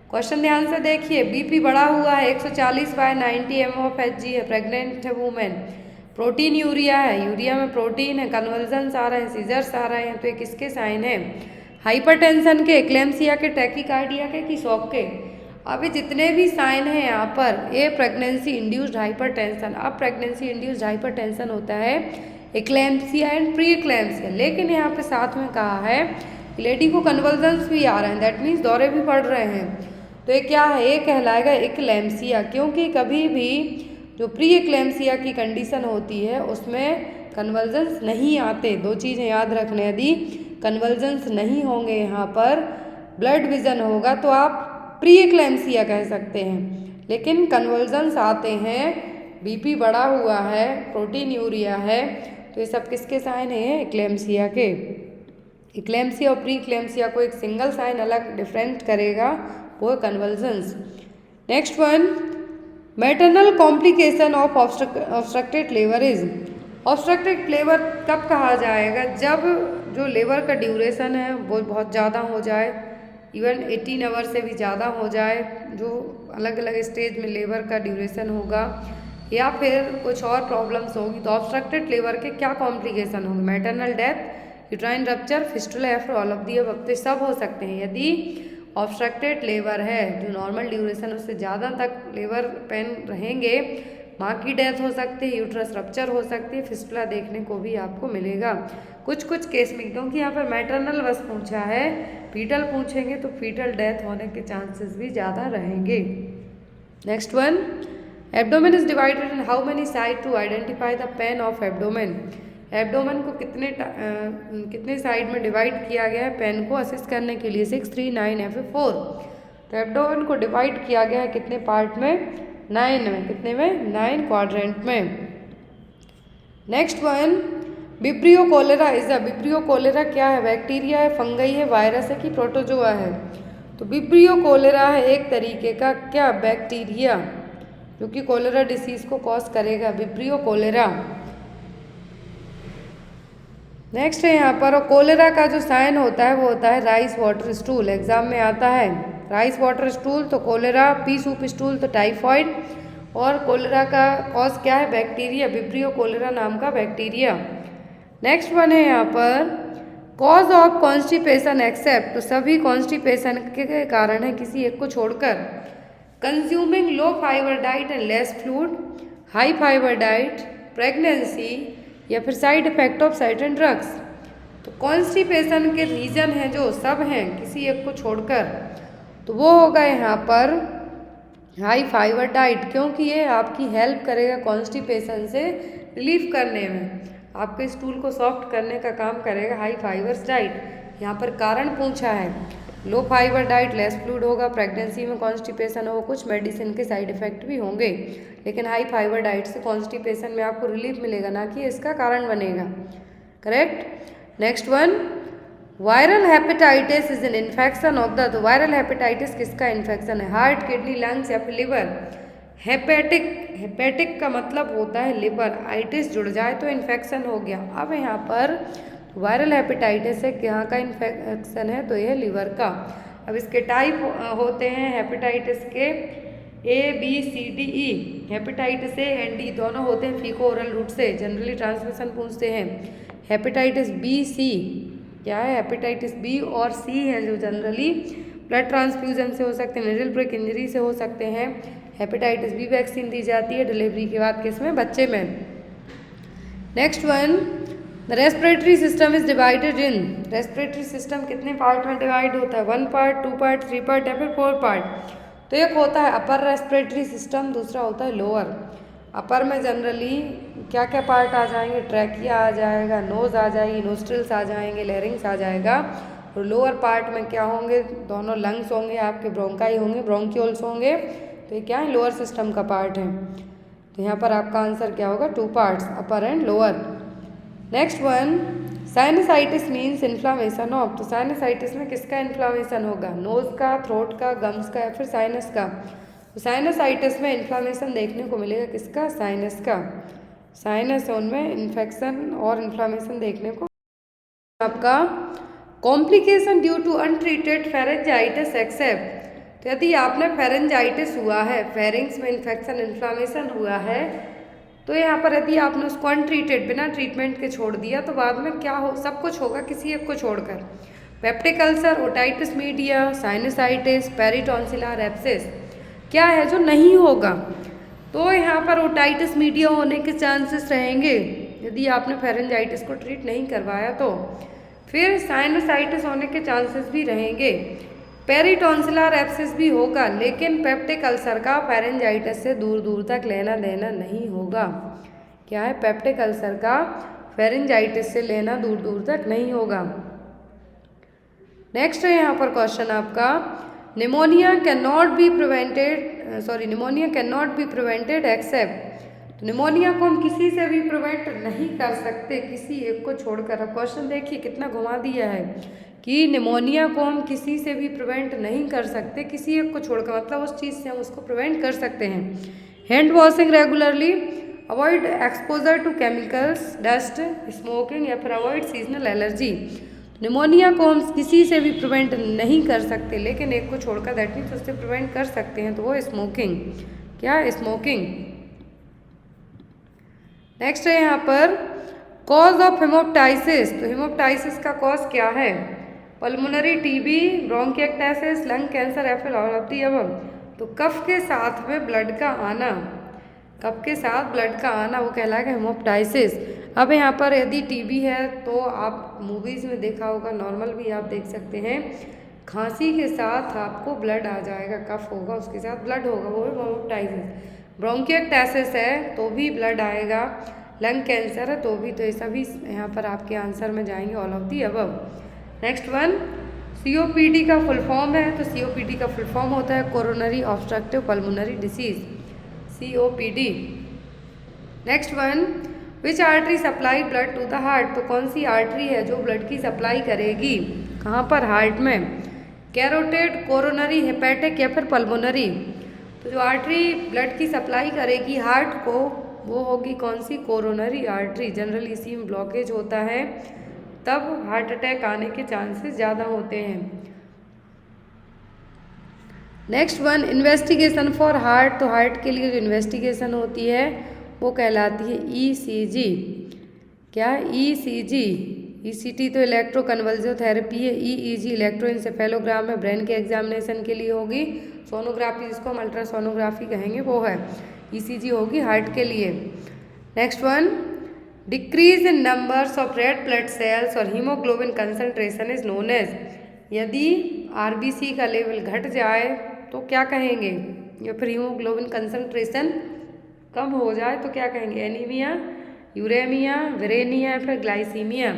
Question ध्यान से देखिए, बीपी बढ़ा हुआ है, 140/90 mm of Hg है, प्रेग्नेंट है वुमेन, प्रोटीन यूरिया है, urea में प्रोटीन है, कन्वर्जन्स आ रहे हैं, सीजर्स आ रहे हैं, तो ये किसके साइन है? हाइपरटेंशन के, एक्लेम्सिया के, टैकीकार्डिया के, कि शॉक के। अभी जितने भी साइन हैं यहाँ पर, ये प्रेगनेंसी इंड्यूस्ड हाइपरटेंशन। अब प्रेगनेंसी इंड्यूस्ड हाइपरटेंशन होता है एक्लेम्सिया एंड प्री एक्लेम्सिया, लेकिन यहाँ पे साथ में कहा है लेडी को कन्वर्जन्स भी आ रहे हैं, दैट मीन्स दौरे भी पड़ रहे हैं। तो ये क्या है? ये कहलाएगा एक्लेम्सिया, क्योंकि कभी भी जो प्री एक्लेम्सिया की कंडीशन होती है उसमें कन्वर्जन्स नहीं आते। दो चीज़ें याद रखने, यदि कन्वर्जन्स नहीं होंगे यहाँ पर, ब्लड विजन होगा, तो आप प्री एक्लेम्सिया कह सकते हैं, लेकिन कन्वर्जन्स आते हैं, बीपी बढ़ा हुआ है, प्रोटीन यूरिया है, तो ये सब किसके साइन है? एक्लेम्सिया के। इक्लेम्सिया और प्री इक्लेम्सिया को एक सिंगल साइन अलग डिफरेंट करेगा, वो है convulsions. Next one, maternal complication of obstructed labour is. Obstructed labour कब कहा जाएगा? जब जो लेबर का ड्यूरेशन है वो बहुत ज़्यादा हो जाए, इवन 18 आवर से भी ज़्यादा हो जाए, जो अलग अलग स्टेज में लेबर का ड्यूरेशन होगा, या फिर कुछ और प्रॉब्लम्स होगी। तो ऑब्स्ट्रक्टेड लेबर के क्या कॉम्प्लिकेशन होंगे? Maternal death, uterine rupture, fistula, या फिर ऑल ऑफ दी अबव। तो सब हो सकते हैं। यदि ऑब्स्ट्रक्टेड लेबर है, जो नॉर्मल ड्यूरेशन उससे ज़्यादा तक लेबर पेन रहेंगे, माँ की डेथ हो सकती है, यूट्रस रप्चर हो सकती है, फिस्टुला देखने को भी आपको मिलेगा कुछ कुछ केस में। क्योंकि यहाँ पर मैटरनल बस पूछा है, फीटल पूछेंगे तो फीटल डेथ होने के चांसेस भी ज़्यादा रहेंगे। Next one, abdomen is divided in how many side to identify the pain of abdomen. Abdomen को कितने साइड में डिवाइड किया गया है पेन को असिस्ट करने के लिए? 6, 3, 9 या फिर 4। तो एब्डोमेन को डिवाइड किया गया है कितने पार्ट में? 9 में। कितने में? 9 क्वाड्रेंट में। Next one, vibrio cholera is a. Vibrio cholera क्या है? बैक्टीरिया है, फंगई है, वायरस है कि प्रोटोजोआ है? तो विब्रियो कोलेरा है एक तरीके का क्या? बैक्टीरिया, जो कि कोलेरा डिसीज को कॉज करेगा, विब्रियो कोलेरा। नेक्स्ट है यहाँ पर, कोलेरा का जो साइन होता है वो होता है राइस वाटर स्टूल। एग्जाम में आता है राइस वाटर स्टूल, तो कोलेरा, पी सूप स्टूल तो टाइफॉइड, और कोलेरा का कॉज क्या है? बैक्टीरिया, विब्रियो कोलेरा नाम का बैक्टीरिया। नेक्स्ट वन है यहाँ पर, कॉज ऑफ कॉन्स्टिपेशन एक्सेप्ट। तो सभी कॉन्स्टिपेशन के कारण है किसी एक को छोड़कर। Consuming low fibre diet and less fluid, high fibre diet, pregnancy, या फिर side effect of certain drugs. तो कॉन्स्टिपेशन के रीजन हैं जो सब हैं किसी एक को छोड़कर, तो वो होगा यहाँ पर हाई फाइबर डाइट, क्योंकि ये आपकी हेल्प करेगा कॉन्स्टिपेशन से रिलीफ करने में, आपके स्टूल को सॉफ्ट करने का काम करेगा हाई फाइबर्स डाइट। यहाँ पर कारण पूछा है, लो फाइबर डाइट, लेस फ्लूइड होगा, प्रेगनेंसी में कॉन्स्टिपेशन होगा, कुछ मेडिसिन के साइड इफेक्ट भी होंगे, लेकिन हाई फाइबर डाइट से कॉन्स्टिपेशन में आपको रिलीफ मिलेगा, ना कि इसका कारण बनेगा। Correct. Next one, viral hepatitis is an infection of the. तो वायरल हेपेटाइटिस किसका इन्फेक्शन है? हार्ट, किडनी, लंग्स या फिर लिवर? हेपेटिक, हेपेटिक का मतलब होता है लिवर, आइटिस जुड़ जाए तो इन्फेक्शन हो गया। अब यहाँ पर वायरल हेपेटाइटिस है, यहाँ का इन्फेक्शन है तो यह लिवर का। अब इसके टाइप होते हैं हेपेटाइटिस के A, B, C, D, E। Hepatitis A and D दोनों होते हैं फीको ओरल रूट से, जनरली ट्रांसमिशन पूछते हैं। हेपेटाइटिस B, C क्या है? हेपेटाइटिस B और C है जो जनरली ब्लड ट्रांसफ्यूजन से हो सकते हैं, निडल ब्रेक इंजरी से हो सकते हैं। हेपेटाइटिस B वैक्सीन दी जाती है डिलीवरी के बाद, किसमें? बच्चे में। Next one, the respiratory system is divided in. Respiratory system कितने पार्ट में डिवाइड होता है? 1 पार्ट, 2 पार्ट, 3 पार्ट या फिर 4 पार्ट? तो एक होता है अपर रेस्पिरेटरी सिस्टम, दूसरा होता है लोअर। अपर में जनरली क्या क्या पार्ट आ जाएंगे? ट्रैकिया आ जाएगा, नोज आ जाएगी, नोस्ट्रिल्स आ जाएंगे, लेरिंग्स आ जाएगा। और लोअर पार्ट में क्या होंगे? दोनों लंग्स होंगे आपके, ब्रोंकाई होंगे, ब्रोंक्यूल्स होंगे। तो ये क्या है? लोअर सिस्टम का पार्ट है। तो यहाँ पर आपका आंसर क्या होगा? 2 parts, upper and lower. Next one, sinusitis means inflammation of. तो साइनसाइटिस में किसका इन्फ्लामेशन होगा? नोज का, थ्रोट का, गम्स का या फिर साइनस का? तो साइनसाइटिस में इन्फ्लामेशन देखने को मिलेगा किसका? साइनस का। साइनस उनमें इन्फेक्शन और इन्फ्लामेशन देखने को। आपका complication due to untreated pharyngitis except. तो यदि आपने फेरेंजाइटिस हुआ है, फेरिंग्स में इन्फेक्शन, इन्फ्लामेशन हुआ है, तो यहाँ पर यदि आपने उसको अनट्रीटेड, बिना ट्रीटमेंट के छोड़ दिया, तो बाद में क्या हो? सब कुछ होगा किसी एक को छोड़कर। Peptic ulcer, otitis media, sinusitis, peritonsillar abscess क्या है जो नहीं होगा? तो यहाँ पर ओटाइटिस मीडिया होने के चांसेस रहेंगे यदि आपने फेरेंजाइटिस को ट्रीट नहीं करवाया तो। फिर साइनसाइटिस होने के चांसेस भी रहेंगे, पेरिटॉन्सिलर एब्सेस भी होगा, लेकिन पेप्टिक अल्सर का फेरेंजाइटिस से दूर दूर तक लेना देना नहीं होगा। क्या है? पेप्टिक अल्सर का फेरेंजाइटिस से लेना दूर दूर तक नहीं होगा। नेक्स्ट है यहाँ पर क्वेश्चन आपका, pneumonia can not be prevented except. तो तो निमोनिया को हम किसी से भी प्रिवेंट नहीं कर सकते, किसी एक को छोड़कर। अब क्वेश्चन देखिए कितना घुमा दिया है कि निमोनिया को हम किसी से भी प्रिवेंट नहीं कर सकते, किसी एक को छोड़कर, मतलब उस चीज़ से हम उसको प्रिवेंट कर सकते हैं। Hand washing regularly, avoid exposure to chemicals, dust, smoking, या फिर अवॉइड सीजनल एलर्जी। निमोनिया को हम किसी से भी प्रिवेंट नहीं कर सकते, लेकिन एक को छोड़कर, दैट मीन्स उससे प्रिवेंट कर सकते हैं, तो वो स्मोकिंग। क्या? स्मोकिंग। नेक्स्ट है यहाँ पर कॉज ऑफ हेमोप्टाइसिस। तो हेमोप्टाइसिस का कॉज क्या है? पल्मोनरी टीबी, ब्रोंकिएक्टाइसिस, लंग कैंसर, या फिर ऑल ऑफ द अबव। तो कफ के साथ में ब्लड का आना, कफ के साथ ब्लड का आना वो कहलाएगा हेमोप्टाइसिस। अब यहाँ पर यदि टीबी है तो आप मूवीज़ में देखा होगा, नॉर्मल भी आप देख सकते हैं, खांसी के साथ आपको ब्लड आ जाएगा, कफ होगा उसके साथ ब्लड होगा, वो हेमोप्टाइसिस। ब्रोंकिएक्टाइसिस है तो भी ब्लड आएगा, लंग कैंसर है तो भी, तो ये सभी यहाँ पर आपके आंसर में जाएंगे, all of the above. Next one, COPD का फुल फॉर्म है। तो सीओपीडी का फुल फॉर्म होता है coronary obstructive pulmonary disease, COPD. Next one, which artery supply blood to the heart. तो कौन सी आर्टरी है जो ब्लड की सप्लाई करेगी, कहाँ पर? हार्ट में। कैरोटिड, कोरोनरी, हेपेटिक, या फिर पल्मोनरी। तो जो आर्टरी ब्लड की सप्लाई करेगी हार्ट को वो होगी कौन सी? Coronary artery. जनरली इसी में ब्लॉकेज होता है तब हार्ट अटैक आने के चांसेस ज़्यादा होते हैं। Next one, investigation for heart. तो हार्ट के लिए जो इन्वेस्टिगेशन होती है वो कहलाती है ईसीजी। क्या? ईसीजी। ईसीटी तो इलेक्ट्रोकन्वल्सिव है, ईईजी इलेक्ट्रोइंसेफेलोग्राम में ब्रेन के एग्जामिनेशन के लिए होगी। सोनोग्राफी, जिसको हम अल्ट्रासोनोग्राफी कहेंगे, वो है। ईसीजी होगी हार्ट के लिए। Next one, decrease in numbers of red blood cells और haemoglobin concentration is known as. यदि आरबीसी का लेवल घट जाए तो क्या कहेंगे, या फिर हीमोग्लोबिन कंसंट्रेशन कम हो जाए तो क्या कहेंगे? एनीमिया, यूरेमिया, विरेनिया, या फिर ग्लाइसीमिया।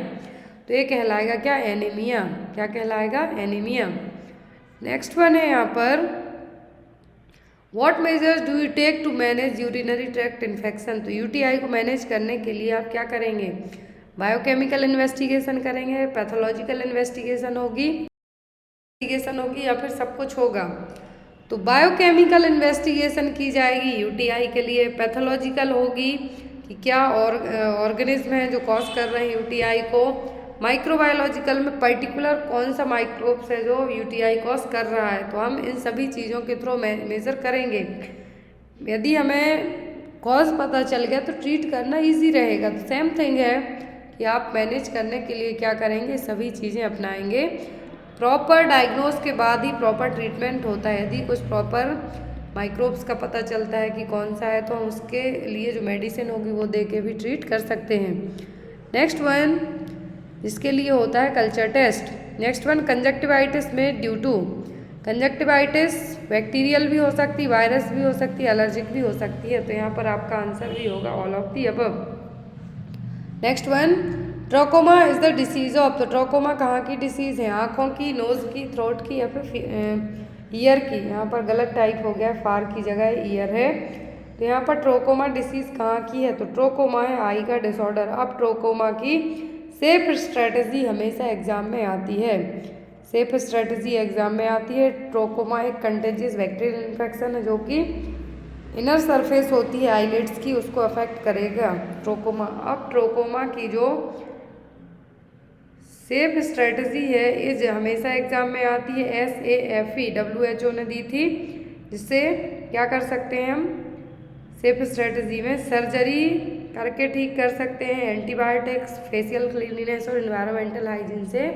तो ये कहलाएगा क्या? एनीमिया। क्या कहलाएगा? एनीमिया। नेक्स्ट वन है यहाँ पर, what measures do you take to manage urinary tract infection. तो यूटीआई को मैनेज करने के लिए आप क्या करेंगे? बायोकेमिकल इन्वेस्टिगेशन करेंगे, पैथोलॉजिकल इन्वेस्टिगेशन होगी, या फिर सब कुछ होगा। तो बायोकेमिकल इन्वेस्टिगेशन की जाएगी यूटीआई के लिए, पैथोलॉजिकल होगी कि क्या ऑर्गेनिज्म है जो कॉज कर रहे हैं यूटीआई को, माइक्रोबायोलॉजिकल में पर्टिकुलर कौन सा माइक्रोब्स है जो यूटीआई कॉज कर रहा है। तो हम इन सभी चीज़ों के थ्रू मेजर करेंगे। यदि हमें कॉज पता चल गया तो ट्रीट करना इजी रहेगा। तो सेम थिंग है कि आप मैनेज करने के लिए क्या करेंगे, सभी चीज़ें अपनाएंगे। प्रॉपर डायग्नोज के बाद ही प्रॉपर ट्रीटमेंट होता है। यदि कुछ प्रॉपर माइक्रोब्स का पता चलता है कि कौन सा है तो हम उसके लिए जो मेडिसिन होगी वो दे के भी ट्रीट कर सकते हैं। नेक्स्ट वन, जिसके लिए होता है culture test. Next one, conjunctivitis में ड्यू टू। कंजक्टिवाइटिस बैक्टीरियल भी हो सकती है, वायरस भी हो सकती है, एलर्जिक भी हो सकती है। तो यहाँ पर आपका आंसर भी होगा all of the above. Next one, trachoma is the disease of. तो ट्रोकोमा कहाँ की डिसीज़ है? आँखों की, नोज की, थ्रोट की, या फिर ईयर की। यहाँ पर गलत टाइप हो गया, फार की जगह ईयर है। तो यहाँ पर ट्रोकोमा डिसीज़ कहाँ की है? तो ट्रोकोमा है आई का डिसऑर्डर। अब ट्रोकोमा की सेफ स्ट्रेटजी हमेशा एग्जाम में आती है, सेफ स्ट्रेटजी एग्जाम में आती है। ट्रोकोमा एक कंटेजियस बैक्टीरियल इन्फेक्शन है जो कि इनर सरफेस होती है आईलिड्स की, उसको अफेक्ट करेगा ट्रोकोमा। अब ट्रोकोमा की जो सेफ स्ट्रेटजी है इज हमेशा एग्जाम में आती है, SAFE WHO ने दी थी, जिससे क्या कर सकते हैं हम सेफ स्ट्रेटजी में? सर्जरी करके ठीक कर सकते हैं, एंटीबायोटिक्स, फेशियल क्लीनिनेस और एनवायरमेंटल हाइजीन से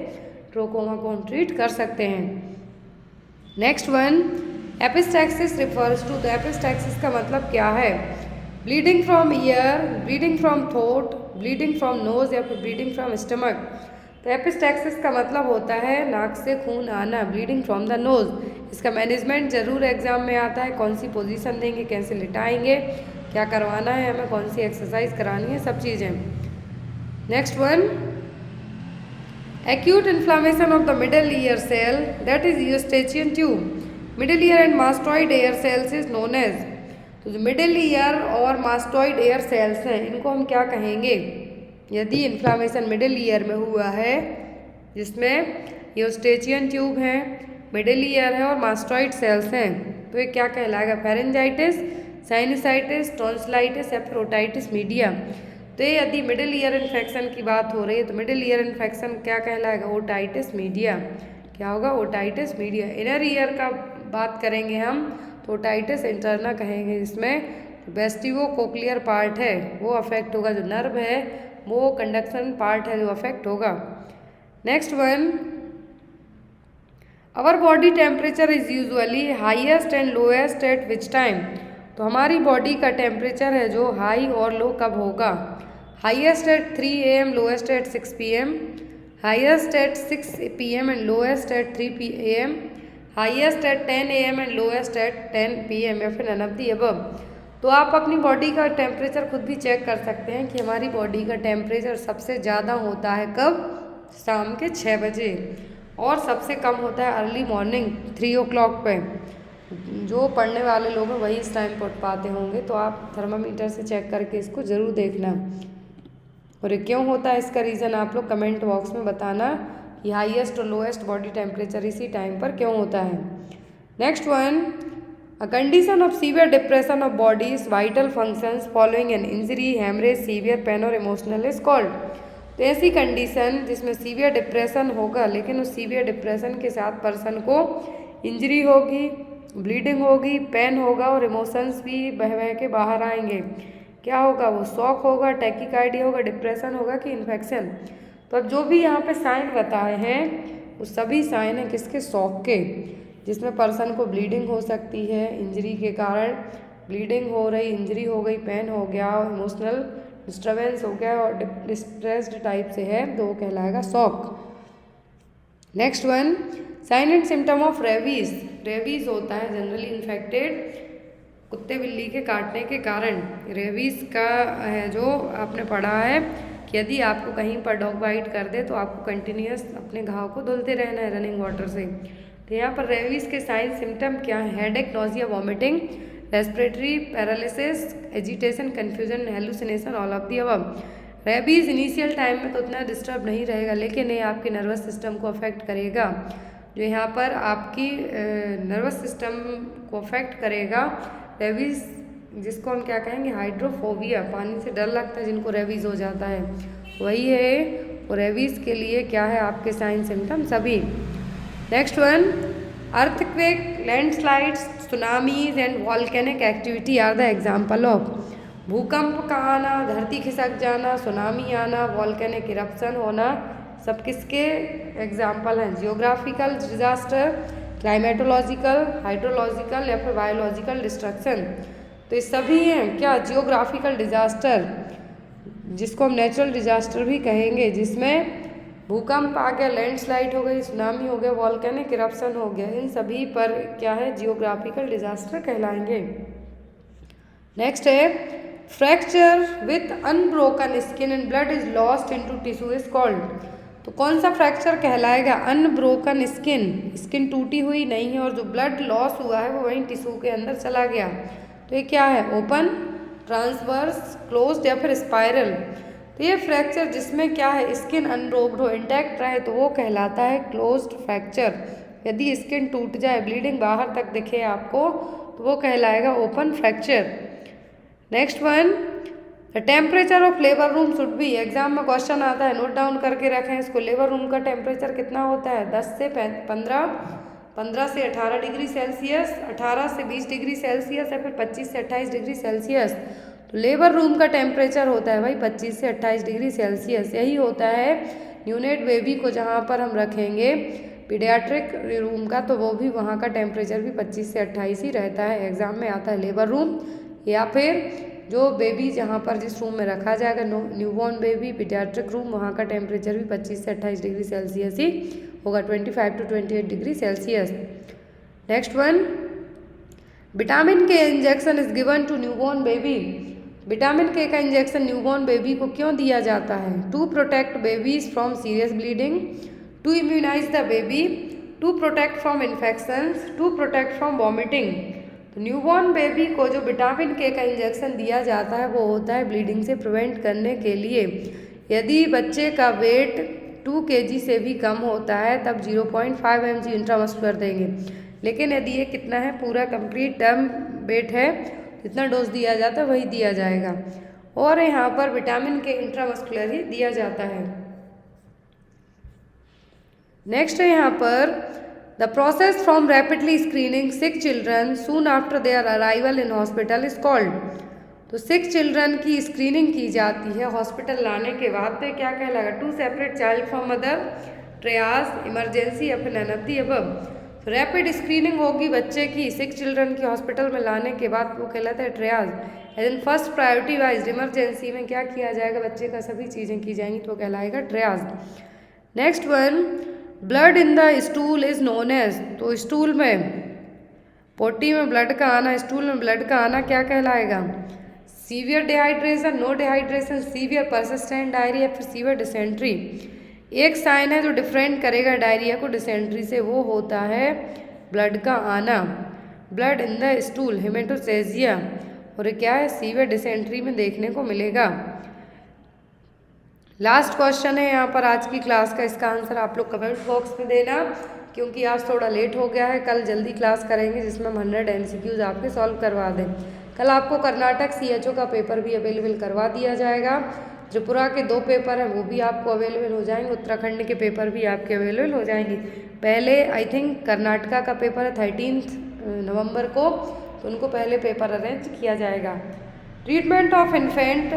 ट्रोकोमा को हम ट्रीट कर सकते हैं। Next one, epistaxis refers to. The epistaxis का मतलब क्या है? Bleeding from ear, bleeding from throat, bleeding from nose, या फिर ब्लीडिंग फ्रॉम स्टमक। तो एपिस्टैक्सिस का मतलब होता है नाक से खून आना, ब्लीडिंग फ्रॉम द नोज। इसका मैनेजमेंट जरूर एग्जाम में आता है, कौन सी पोजीशन देंगे, कैसे लिटाएंगे, क्या करवाना है हमें, कौन सी एक्सरसाइज करानी है, सब चीज़ें। Next one, acute inflammation of the middle ear cell, that is Eustachian tube. Middle ear and mastoid air cells is known as. तो जो मिडिल ईयर और मास्टॉइड एयर सेल्स हैं इनको हम क्या कहेंगे? यदि इन्फ्लामेशन मिडिल ईयर में हुआ है जिसमें यूस्टेचियन ट्यूब है, मिडिल ईयर है और मास्टॉइड सेल्स हैं, तो ये क्या कहलाएगा? फेरेंजाइटिस, साइनसाइटिस, टॉन्सिलाइटिस या फिर ओटाइटिस मीडिया। तो ये यदि मिडिल ईयर इन्फेक्शन की बात हो रही है तो मिडिल ईयर इन्फेक्शन क्या कहलाएगा? Otitis media. क्या होगा? Otitis media. इनर ईयर का बात करेंगे हम तो ओटाइटिस इंटरना कहेंगे, जिसमें वेस्टिबो कोक्लियर पार्ट है वो अफेक्ट होगा, जो नर्व है वो कंडक्शन पार्ट है जो अफेक्ट होगा। Next one, our body temperature is usually highest and lowest at which time? तो हमारी बॉडी का टेम्परेचर है जो हाई और लो कब होगा? Highest at 3 AM, lowest at 6 PM, highest at 6 PM and lowest at 3 AM, highest at 10 AM and lowest at 10 PM, या फिर नन ऑफ दी अबव। तो आप अपनी बॉडी का टेम्परेचर खुद भी चेक कर सकते हैं कि हमारी बॉडी का टेम्परेचर सबसे ज़्यादा होता है कब? शाम के 6 बजे, और सबसे कम होता है अर्ली मॉर्निंग 3 o'clock पे। जो पढ़ने वाले लोग हैं वही इस टाइम पर उठ पाते होंगे, तो आप थर्मामीटर से चेक करके इसको ज़रूर देखना। और ये क्यों होता है इसका रीज़न आप लोग कमेंट बॉक्स में बताना कि हाईएस्ट और लोएस्ट बॉडी टेम्परेचर इसी टाइम पर क्यों होता है। Next one, a condition of severe depression of body's vital functions following an injury, haemorrhage, severe pain और इमोशनल इज कॉल्ड। तो ऐसी कंडीशन जिसमें सीवियर डिप्रेशन होगा, लेकिन उस सीवियर डिप्रेशन के साथ पर्सन को इंजरी होगी, ब्लीडिंग होगी, पेन होगा और इमोशंस भी बह बह के बाहर आएंगे। क्या होगा? वो शॉक होगा, टैकीकार्डिया होगा, डिप्रेशन होगा कि इन्फेक्शन। तो अब जो भी यहाँ पे साइन बताए हैं वो सभी साइन हैं किसके? शॉक के, जिसमें पर्सन को ब्लीडिंग हो सकती है, इंजरी के कारण ब्लीडिंग हो रही, इंजरी हो गई, पेन हो गया, इमोशनल डिस्टर्बेंस हो गया और डिस्ट्रेस्ड टाइप से है तो वो कहलाएगा shock. Next one, sign and symptom of rabies. Rabies होता है जनरली इन्फेक्टेड कुत्ते बिल्ली के काटने के कारण। रेबीज का है जो आपने पढ़ा है कि यदि आपको कहीं पर डॉग बाइट कर दे तो आपको कंटिन्यूस अपने घाव को धुलते रहना है रनिंग वाटर से। तो यहाँ पर रेबीज के साइन सिम्टम क्या है? Headache, nausea, vomiting, respiratory paralysis, agitation, confusion, hallucination, all of the above. Rabies initial time में तो उतना डिस्टर्ब नहीं रहेगा, लेकिन ये आपके नर्वस सिस्टम को अफेक्ट करेगा। जो यहाँ पर आपकी नर्वस सिस्टम को अफेक्ट करेगा रेबीज, जिसको हम क्या कहेंगे? हाइड्रोफोबिया, पानी से डर लगता है जिनको रेबीज हो जाता है, वही है। और रेबीज के लिए क्या है आपके साइन सिम्टम सभी। Next one, earthquake, landslides, tsunamis and volcanic activity are the example of. भूकंप का आना, धरती खिसक जाना, सुनामी आना, वॉल्केनिक इरप्शन होना, सब किसके एग्जाम्पल हैं? जियोग्राफिकल डिजास्टर, क्लाइमेटोलॉजिकल, हाइड्रोलॉजिकल या फिर बायोलॉजिकल डिस्ट्रक्शन। तो ये सभी हैं क्या? जियोग्राफिकल डिजास्टर, जिसको हम नेचुरल डिजास्टर भी कहेंगे, जिसमें भूकंप आ गया, लैंडस्लाइड हो गई, सुनामी हो गया, वॉल्केनिक इरप्शन हो गया, इन सभी पर क्या है? जियोग्राफिकल डिजास्टर कहलाएंगे। नेक्स्ट है, fracture with unbroken skin and blood is lost into tissue is called. तो कौन सा फ्रैक्चर कहलाएगा? अनब्रोकन स्किन, स्किन टूटी हुई नहीं है और जो ब्लड लॉस हुआ है वो वहीं टिश्यू के अंदर चला गया। तो ये क्या है? ओपन, ट्रांसवर्स, क्लोज्ड या फिर स्पाइरल। तो ये फ्रैक्चर जिसमें क्या है? स्किन अनब्रोक्ड हो, इंटैक्ट रहे, तो वो कहलाता है क्लोज्ड फ्रैक्चर। यदि स्किन टूट जाए, ब्लीडिंग बाहर तक दिखे आपको, तो वो कहलाएगा open fracture. Next one, the temperature of labour room should be. Exam में क्वेश्चन आता है, नोट डाउन करके रखें इसको। लेबर रूम का टेम्परेचर कितना होता है? 10 से 15, 15 से 18 डिग्री सेल्सियस, 18 से 20 डिग्री सेल्सियस या फिर 25 से 28 डिग्री सेल्सियस। तो लेबर रूम का टेम्परेचर होता है भाई 25 से 28 डिग्री सेल्सियस। यही होता है न्यूनेट बेबी को जहाँ पर हम रखेंगे पीडियाट्रिक रूम का, तो वो भी वहाँ का टेम्परेचर भी 25 से 28 ही रहता है। एग्जाम में आता है लेबर रूम, या फिर जो बेबी जहाँ पर जिस रूम में रखा जाएगा न्यूबॉर्न बेबी, पीडियाट्रिक रूम, वहाँ का टेम्परेचर भी 25 से 28 डिग्री सेल्सियस ही होगा, 25 to 28 degree Celsius. Next one, vitamin K injection is given to newborn baby. Vitamin K का इंजेक्शन न्यूबॉर्न बेबी को क्यों दिया जाता है? To protect babies from serious bleeding, to immunize the baby, to protect from infections, to protect from vomiting. तो newborn baby को जो vitamin K का इंजेक्शन दिया जाता है वो होता है ब्लीडिंग से प्रिवेंट करने के लिए। यदि बच्चे का वेट 2 kg से भी कम होता है तब 0.5 mg इंट्रामस्कुलर देंगे, लेकिन यदि ये कितना है पूरा कंप्लीट टर्म वेट है, जितना डोज दिया जाता है वही दिया जाएगा, और यहाँ पर विटामिन के इंट्रामस्कुलर ही दिया जाता है। नेक्स्ट है यहाँ पर the process from rapidly screening sick children soon after their arrival in hospital is called. तो सिक चिल्ड्रन की स्क्रीनिंग की जाती है हॉस्पिटल लाने के बाद, तो क्या कहलाएगा? 2 separate child from mother, triage, emergency या फिर none of the above. Rapid screening होगी बच्चे की सिक चिल्ड्रन की हॉस्पिटल में लाने के बाद, वो कहलाता है ट्रियाज। And first priority wise emergency में क्या किया जाएगा? बच्चे का सभी चीज़ें की जाएंगी, तो कहलाएगा triage. Next one, blood in the stool is known as. तो स्टूल में, पोटी में ब्लड का आना, स्टूल में ब्लड का आना क्या कहलाएगा? Severe dehydration, no dehydration, severe persistent diarrhoea, फिर सीवियर डिसेंट्री। एक साइन है जो डिफरेंट करेगा डायरिया को डिसेंट्री से, वो होता है ब्लड का आना, ब्लड इन द स्टूल, हेमेटोचेजिया, और क्या है? सीवियर डिसेंट्री में देखने को मिलेगा। लास्ट क्वेश्चन है यहाँ पर आज की क्लास का, इसका आंसर आप लोग कमेंट बॉक्स में देना, क्योंकि आज थोड़ा लेट हो गया है। कल जल्दी क्लास करेंगे जिसमें हम 100 MCQs आपके सॉल्व करवा दें। कल आपको कर्नाटक CHO का पेपर भी अवेलेबल करवा दिया जाएगा। त्रिपुरा के 2 पेपर हैं वो भी आपको अवेलेबल हो जाएंगे, उत्तराखंड के पेपर भी आपके अवेलेबल हो जाएंगे। पहले आई थिंक कर्नाटका का पेपर है 13 नवंबर को, तो उनको पहले पेपर अरेंज किया जाएगा। Treatment of infant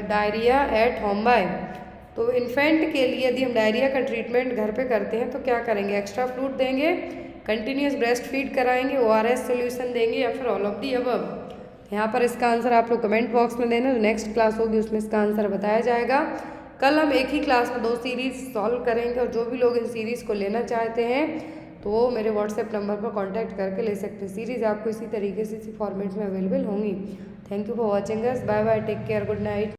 diarrhoea at home by. तो इन्फेंट के लिए यदि हम डायरिया का ट्रीटमेंट घर पे करते हैं तो क्या करेंगे? एक्स्ट्रा फ्लूइड देंगे, कंटिन्यूस ब्रेस्ट फीड कराएंगे, ORS सोल्यूशन देंगे, या फिर ऑल ऑफ दी अबव। यहाँ पर इसका आंसर आप लोग कमेंट बॉक्स में देना, जो नेक्स्ट क्लास होगी उसमें इसका आंसर बताया जाएगा। कल हम एक ही क्लास में 2 सीरीज सॉल्व करेंगे, और जो भी लोग इन सीरीज़ को लेना चाहते हैं तो वो मेरे व्हाट्सएप नंबर पर कॉन्टैक्ट करके ले सकते हैं। सीरीज़ आपको इसी तरीके से इसी फॉर्मेट में अवेलेबल होंगी। Thank you for watching us, bye bye, take care, good night.